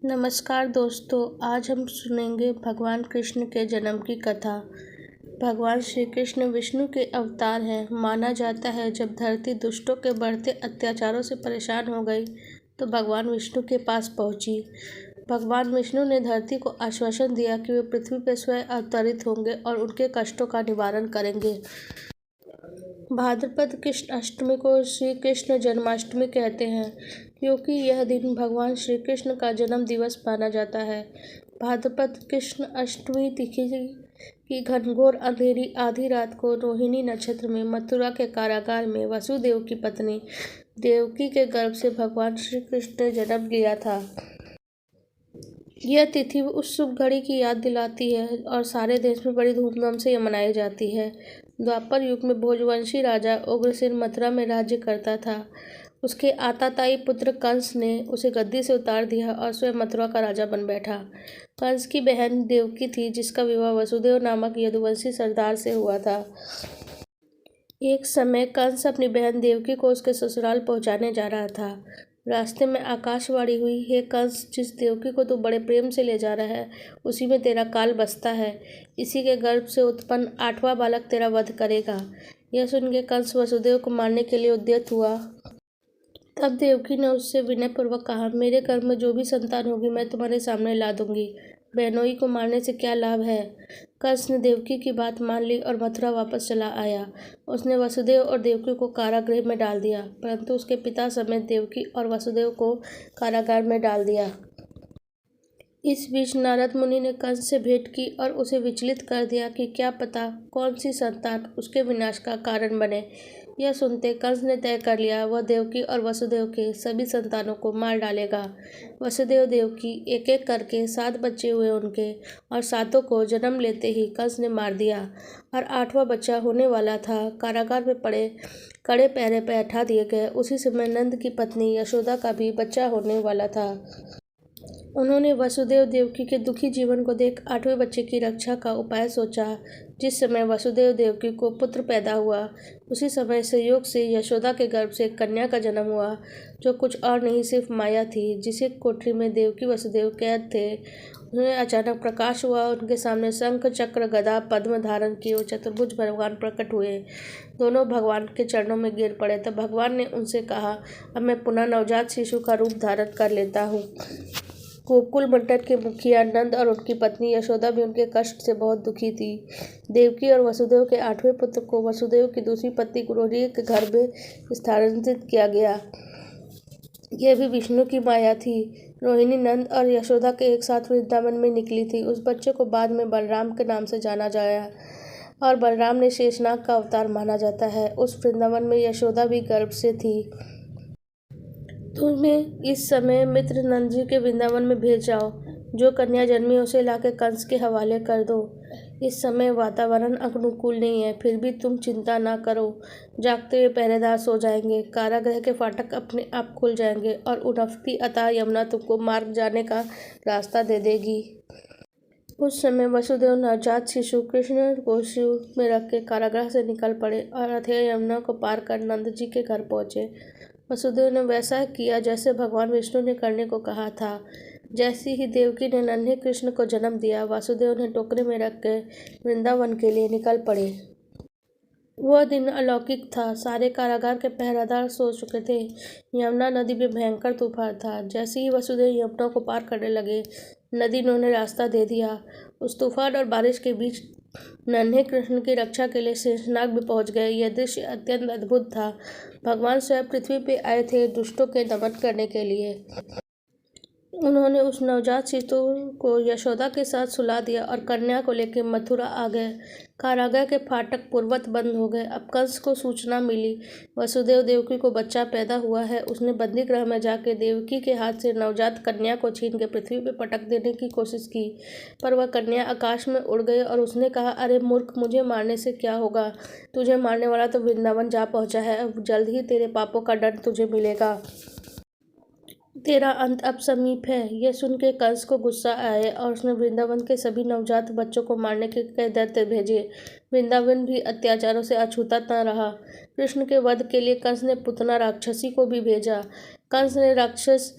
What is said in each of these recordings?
नमस्कार दोस्तों, आज हम सुनेंगे भगवान कृष्ण के जन्म की कथा। भगवान श्री कृष्ण विष्णु के अवतार हैं। माना जाता है जब धरती दुष्टों के बढ़ते अत्याचारों से परेशान हो गई तो भगवान विष्णु के पास पहुंची। भगवान विष्णु ने धरती को आश्वासन दिया कि वे पृथ्वी पर स्वयं अवतरित होंगे और उनके कष्टों का निवारण करेंगे। भाद्रपद कृष्ण अष्टमी को श्री कृष्ण जन्माष्टमी कहते हैं क्योंकि यह दिन भगवान श्री कृष्ण का जन्म दिवस माना जाता है। भाद्रपद कृष्ण अष्टमी तिथि की घनघोर अंधेरी आधी रात को रोहिणी नक्षत्र में मथुरा के कारागार में वसुदेव की पत्नी देवकी के गर्भ से भगवान श्री कृष्ण ने जन्म लिया था। यह तिथि उस शुभ घड़ी की याद दिलाती है और सारे देश में बड़ी धूमधाम से यह मनाई जाती है। द्वापर युग में भोजवंशी राजा उग्रसेन मथुरा में राज्य करता था। उसके आताताई पुत्र कंस ने उसे गद्दी से उतार दिया और स्वयं मथुरा का राजा बन बैठा। कंस की बहन देवकी थी जिसका विवाह वसुदेव नामक यदुवंशी सरदार से हुआ था। एक समय कंस अपनी बहन देवकी को उसके ससुराल पहुंचाने जा रहा था। रास्ते में आकाशवाणी हुई, हे कंस, जिस देवकी को तू बड़े प्रेम से ले जा रहा है उसी में तेरा काल बसता है। इसी के गर्भ से उत्पन्न 8वां बालक तेरा वध करेगा। यह सुन के कंस वसुदेव को मारने के लिए उद्यत हुआ। तब देवकी ने उससे विनयपूर्वक कहा, मेरे गर्भ में जो भी संतान होगी मैं तुम्हारे सामने ला दूंगी। बहनोई को मारने से क्या लाभ है। कंस ने देवकी की बात मान ली और मथुरा वापस चला आया। उसने वसुदेव और देवकी को कारागृह में डाल दिया, परंतु उसके पिता समेत देवकी और वसुदेव को कारागार में डाल दिया। इस बीच नारद मुनि ने कंस से भेंट की और उसे विचलित कर दिया कि क्या पता कौन सी संतान उसके विनाश का कारण बने। यह सुनते कंस ने तय कर लिया वह देवकी और वसुदेव के सभी संतानों को मार डालेगा। वसुदेव देवकी एक एक करके 7 बच्चे हुए उनके, और 7 को जन्म लेते ही कंस ने मार दिया और 8वां बच्चा होने वाला था। कारागार में पड़े कड़े पहरे बैठा दिए गए। उसी समय नंद की पत्नी यशोदा का भी बच्चा होने वाला था। उन्होंने वसुदेव देवकी के दुखी जीवन को देख 8वें बच्चे की रक्षा का उपाय सोचा। जिस समय वसुदेव देवकी को पुत्र पैदा हुआ उसी समय संयोग से यशोदा के गर्भ से एक कन्या का जन्म हुआ, जो कुछ और नहीं सिर्फ माया थी, जिसे कोठरी में देवकी वसुदेव कैद थे। उन्हें अचानक प्रकाश हुआ। उनके सामने शंख चक्र गदा पद्म धारण किए हुए चतुर्भुज भगवान प्रकट हुए। दोनों भगवान के चरणों में गिर पड़े। तब भगवान ने उनसे कहा, अब मैं पुनः नवजात शिशु का रूप धारण कर लेता हूँ। गोकुल मंडल के मुखिया नंद और उनकी पत्नी यशोदा भी उनके कष्ट से बहुत दुखी थी। देवकी और वसुदेव के 8वें पुत्र को वसुदेव की दूसरी पत्नी रोहिणी के घर में स्थानांतरित किया गया। यह भी विष्णु की माया थी। रोहिणी नंद और यशोदा के एक साथ वृंदावन में निकली थी। उस बच्चे को बाद में बलराम के नाम से जाना जाया और बलराम ने शेषनाग का अवतार माना जाता है। उस वृंदावन में यशोदा भी गर्भ से थी। तुम्हें इस समय मित्र नंद जी के वृंदावन में भेज जाओ। जो कन्या जन्मी उसे लाकर कंस के हवाले कर दो। इस समय वातावरण अनुकूल नहीं है, फिर भी तुम चिंता ना करो। जागते हुए पहरेदार सो जाएंगे। कारागृह के फाटक अपने आप खुल जाएंगे और उड़ती अतः यमुना तुमको मार्ग जाने का रास्ता दे देगी। उस समय वसुदेव नवजात शिशु कृष्ण को शिव में रख के कारागृह से निकल पड़े और अथेय यमुना को पार कर नंद जी के घर पहुँचे। वसुदेव ने वैसा किया जैसे भगवान विष्णु ने करने को कहा था। जैसी ही देवकी ने नन्हे कृष्ण को जन्म दिया, वासुदेव ने टोकरे में रख के वृंदावन के लिए निकल पड़े। वह दिन अलौकिक था। सारे कारागार के पहरेदार सो चुके थे। यमुना नदी में भयंकर तूफान था। जैसे ही वसुदेव यमुना को पार करने लगे, नदी ने उन्हें रास्ता दे दिया। उस तूफान और बारिश के बीच नन्हे कृष्ण की रक्षा के लिए शेषनाग भी पहुंच गए। यह दृश्य अत्यंत अद्भुत था। भगवान स्वयं पृथ्वी पे आए थे दुष्टों के दमन करने के लिए। उन्होंने उस नवजात शिशु को यशोदा के साथ सुला दिया और कन्या को लेकर मथुरा आ गए। कारागार के फाटक पूर्ववत बंद हो गए। अब कंस को सूचना मिली वसुदेव देवकी को बच्चा पैदा हुआ है। उसने बंदी गृह में जाकर देवकी के हाथ से नवजात कन्या को छीन के पृथ्वी पर पटक देने की कोशिश की, पर वह कन्या आकाश में उड़ गई और उसने कहा, अरे मूर्ख, मुझे मारने से क्या होगा। तुझे मारने वाला तो वृंदावन जा पहुंचा है। अब जल्द ही तेरे पापों का दंड तुझे मिलेगा। तेरा अंत अब समीप है। यह सुन के कंस को गुस्सा आए और उसने वृंदावन के सभी नवजात बच्चों को मारने के कई दैत्य भेजे। वृंदावन भी अत्याचारों से अछूता न रहा। कृष्ण के वध के लिए कंस ने पुतना राक्षसी को भी भेजा। कंस ने राक्षस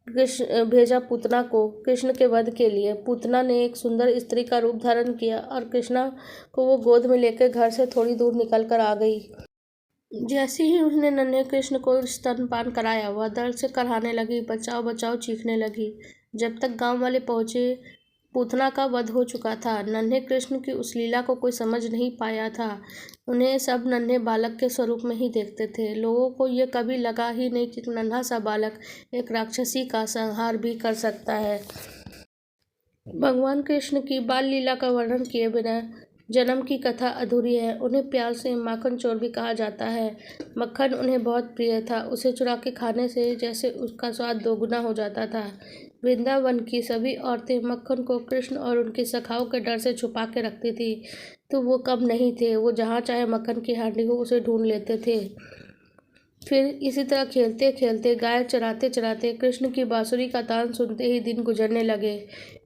कृष्ण भेजा पूतना को कृष्ण के वध के लिए। पूतना ने एक सुंदर स्त्री का रूप धारण किया और कृष्णा को वो गोद में लेकर घर से थोड़ी दूर निकल कर आ गई। जैसे ही उसने नन्हे कृष्ण को स्तनपान कराया, वह दर्द से कराहने लगी, बचाओ बचाओ चीखने लगी। जब तक गांव वाले पहुंचे, पूतना का वध हो चुका था। नन्हे कृष्ण की उस लीला को कोई समझ नहीं पाया था। उन्हें सब नन्हे बालक के स्वरूप में ही देखते थे। लोगों को ये कभी लगा ही नहीं कि नन्हा सा बालक एक राक्षसी का संहार भी कर सकता है। भगवान कृष्ण की बाल लीला का वर्णन किए बिना जन्म की कथा अधूरी है। उन्हें प्यार से माखन चोर भी कहा जाता है। मक्खन उन्हें बहुत प्रिय था। उसे चुरा के खाने से जैसे उसका स्वाद दोगुना हो जाता था। वृंदावन की सभी औरतें मक्खन को कृष्ण और उनकी सखाओं के डर से छुपा के रखती थी, तो वो कम नहीं थे। वो जहाँ चाहे मक्खन की हांडी हो उसे ढूंढ लेते थे। फिर इसी तरह खेलते खेलते, गाय चराते चराते, कृष्ण की बांसुरी का तान सुनते ही दिन गुजरने लगे।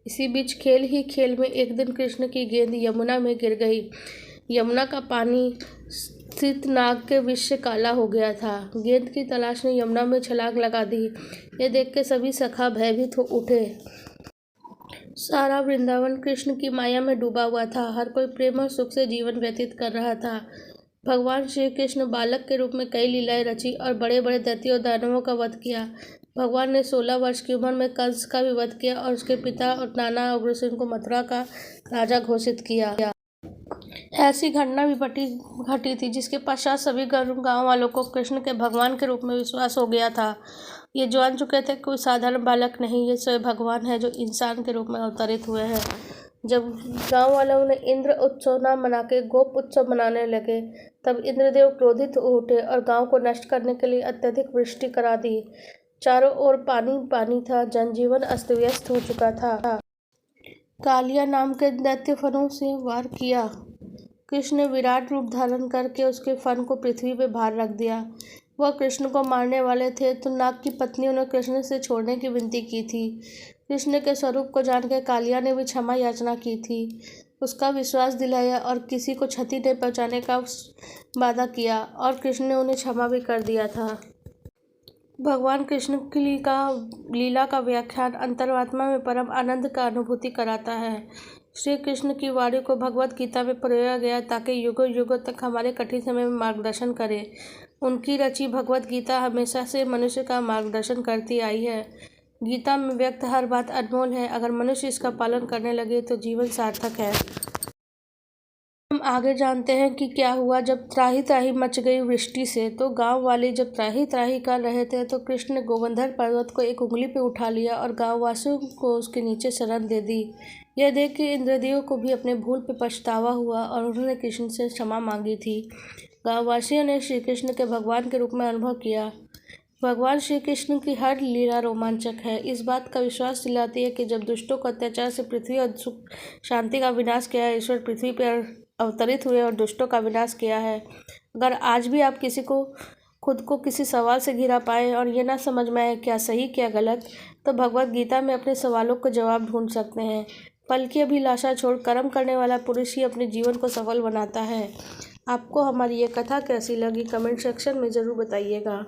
इसी बीच खेल ही खेल में एक दिन कृष्ण की गेंद यमुना में गिर गई। यमुना का पानी स्थित नाग के विष से काला हो गया था। गेंद की तलाश ने यमुना में छलांग लगा दी। ये देख के सभी सखा भयभीत हो उठे। सारा वृंदावन कृष्ण की माया में डूबा हुआ था। हर कोई प्रेम और सुख से जीवन व्यतीत कर रहा था। भगवान श्री कृष्ण बालक के रूप में कई लीलाएं रची और बड़े बड़े दैत्यों और दानवों का वध किया। भगवान ने 16 वर्ष की उम्र में कंस का भी वध किया और उसके पिता और नाना उग्रसेन को मथुरा का राजा घोषित किया। ऐसी घटना भी घटी थी जिसके पश्चात सभी गांव वालों को कृष्ण के भगवान के रूप में विश्वास हो गया था। ये जान चुके थे कोई साधारण बालक नहीं, ये स्वयं भगवान है जो इंसान के रूप में अवतरित हुए हैं। जब गांव वालों ने इंद्र उत्सव न मना के गोप उत्सव मनाने लगे, तब इंद्रदेव क्रोधित हो उठे और गांव को नष्ट करने के लिए अत्यधिक वृष्टि करा दी। चारों ओर पानी पानी था। जनजीवन अस्त व्यस्त हो चुका था। कालिया नाम के दैत्य फनों से वार किया। कृष्ण ने विराट रूप धारण करके उसके फन को पृथ्वी पे भार रख दिया। वह कृष्ण को मारने वाले थे तो नाग की पत्नियों ने कृष्ण से छोड़ने की विनती की थी। कृष्ण के स्वरूप को जानकर कालिया ने भी क्षमा याचना की थी। उसका विश्वास दिलाया और किसी को क्षति नहीं पहुंचाने का वादा किया, और कृष्ण ने उन्हें क्षमा भी कर दिया था। भगवान कृष्ण की लीला का व्याख्यान अंतरात्मा में परम आनंद का अनुभूति कराता है। श्री कृष्ण की वाणी को भगवत गीता में परोया गया ताकि युगों युगों तक हमारे कठिन समय में मार्गदर्शन करे। उनकी रची भगवत गीता हमेशा से मनुष्य का मार्गदर्शन करती आई है। गीता में व्यक्त हर बात अनमोल है। अगर मनुष्य इसका पालन करने लगे तो जीवन सार्थक है। हम आगे जानते हैं कि क्या हुआ जब त्राही त्राही मच गई वृष्टि से। तो गांव वाले जब त्राही त्राही कर रहे थे तो कृष्ण ने गोवर्धन पर्वत को एक उंगली पे उठा लिया और गांववासियों को उसके नीचे शरण दे दी। यह देख के इंद्रदेव को भी अपने भूल पे पछतावा हुआ और उन्होंने कृष्ण से क्षमा मांगी थी। गांववासियों ने श्री कृष्ण के भगवान के रूप में अनुभव किया। भगवान श्री कृष्ण की हर लीला रोमांचक है। इस बात का विश्वास दिलाती है कि जब दुष्टों को अत्याचार से पृथ्वी और सुख शांति का विनाश किया है, ईश्वर पृथ्वी पर अवतरित हुए और दुष्टों का विनाश किया है। अगर आज भी आप खुद को किसी सवाल से घिरा पाए और ये ना समझ में आए क्या सही क्या गलत, तो भगवत गीता में अपने सवालों को जवाब ढूंढ सकते हैं। फल की अभिलाषा छोड़ कर्म करने वाला पुरुष ही अपने जीवन को सफल बनाता है। आपको हमारी ये कथा कैसी लगी, कमेंट सेक्शन में ज़रूर बताइएगा।